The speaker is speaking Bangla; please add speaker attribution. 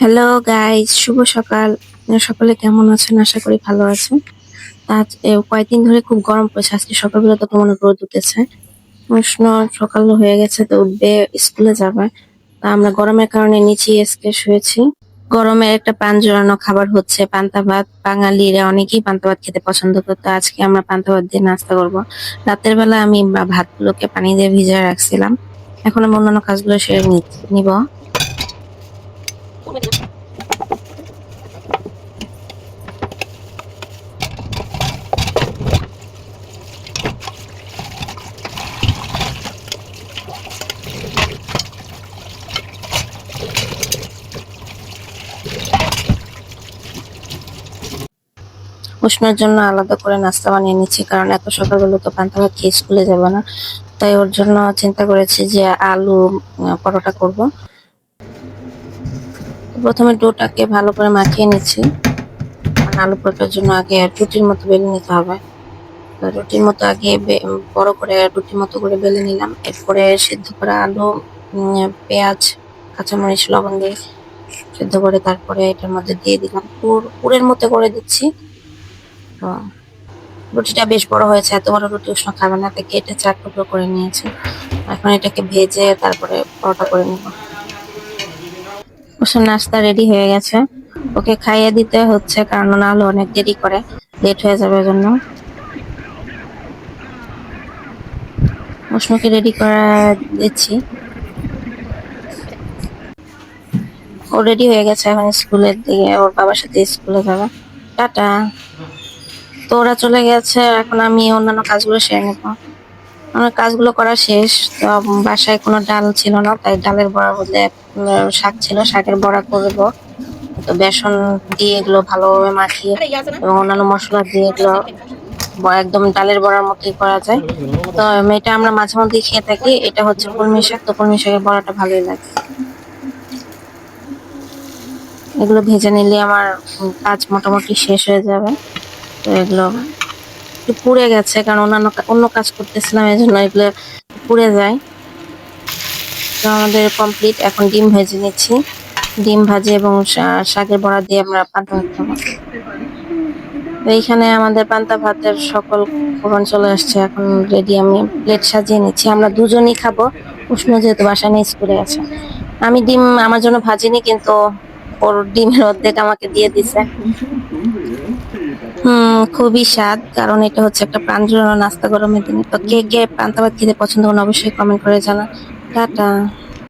Speaker 1: হ্যালো গাইস, শুভ সকাল। আপনারা সকলে কেমন আছেন? আশা করি ভালো আছেন। আজ কয়েকদিন ধরে খুব গরম পড়েছে। আজকে সকালবেলা তো মনে রোদ উঠেছে। উষ্ণ সকাল হয়ে গেছে, তো উঠবে, স্কুলে যাবে। তা আমরা গরমের কারণে নিচে আজকে শুয়েছি। গরমের একটা প্রাণ জোড়ানো খাবার হচ্ছে পান্তা ভাত। বাঙালিরা অনেকেই পান্তা ভাত খেতে পছন্দ করতো। আজকে আমরা পান্তা ভাত দিয়ে নাস্তা করব। রাতের বেলা আমি ভাতগুলোকে পানি দিয়ে ভিজিয়ে রাখছিলাম। এখন আমি অন্যান্য কাজগুলো সেরে নিব। উষ্ণর জন্য আলাদা করে নাস্তা বানিয়ে নিচ্ছি, কারণ এত সকালবেলা তো পান্তা ভাত খেয়ে স্কুলে যাবে না। তাই ওর জন্য চিন্তা করেছি যে আলু পরোটা করব। প্রথমে ডোটাকে ভালো করে মাখিয়ে নিচ্ছি, কারণ আলু পরোটার জন্য আগে রুটির মতো বেলে নিতে হবে। তো রুটির মতো আগে বড় করে রুটির মতো করে বেলে নিলাম। এরপরে সিদ্ধ করা আলু, পেঁয়াজ, কাঁচামরিচ, লবণ দিয়ে সিদ্ধ করে তারপরে এটার মধ্যে দিয়ে দিলাম। পুরের মতো করে দিচ্ছি। তো রুটিটা বেশ বড় হয়েছে, এত বড় রুটি উষ্ণ খাবে না, তাই কেটে 4 টুকরো করে নিয়েছি। এখন এটাকে ভেজে তারপরে পরোটা করে নিব। উষ্ণ নাস্তা রেডি হয়ে গেছে, ওকে খাইয়ে দিতে হচ্ছে, কারণ না হলে অনেক দেরি করে, লেট হয়ে যাবে জন্য। উষ্ণকে রেডি করে দিচ্ছি। ও রেডি হয়ে গেছে, এখন স্কুলের দিকে ওর বাবার সাথে স্কুলে যাবে। টাটা। তো ওরা চলে গেছে, এখন আমি অন্যান্য কাজগুলো সেরে নেব। আমার কাজগুলো করা শেষ। তো বাসায় কোনো ডাল ছিল না, তাই ডালের বড়া বদলে শাক ছিল, শাকের বড়া করব। তো বেসন দিয়ে এগুলো ভালোভাবে মাখিয়ে এবং অন্যান্য মশলা দিয়ে এগুলো একদম ডালের বড়ার মতোই করা যায়। তো এটা আমরা মাঝে মধ্যেই খেয়ে থাকি। এটা হচ্ছে কলমি শাক, তো কলমি শাকের বড়াটা ভালোই লাগে। এগুলো ভেজে নিলে আমার কাজ মোটামুটি শেষ হয়ে যাবে। তো এগুলো একটু পুড়ে গেছে, কারণ অন্য কাজ করতেছিলাম, এই জন্য এগুলো পুড়ে যায়। তো আমাদের কমপ্লিট। এখন ডিম ভেজে নিচ্ছি। ডিম ভাজি এবং শাকের বড়া দিয়ে আমরা পান্তা ভাত খাবো। তো এইখানে আমাদের পান্তা ভাতের সকল উপকরণ চলে আসছে, এখন রেডি। আমি প্লেট সাজিয়ে নিচ্ছি, আমরা দুজনই খাবো। উষ্ণ যেহেতু বাসা নিয়ে স্কুলে আছে। আমি ডিম আমার জন্য ভাজিনি, কিন্তু ওর ডিমের অর্ধেক আমাকে দিয়ে দিছে। খুবই স্বাদ, কারণ এটা হচ্ছে একটা প্রাণ জুড়ানো নাস্তা গরমের দিনে। তো কে কে পান্তা ভাত খেতে পছন্দ করেন অবশ্যই কমেন্ট করে জানান। টাটা।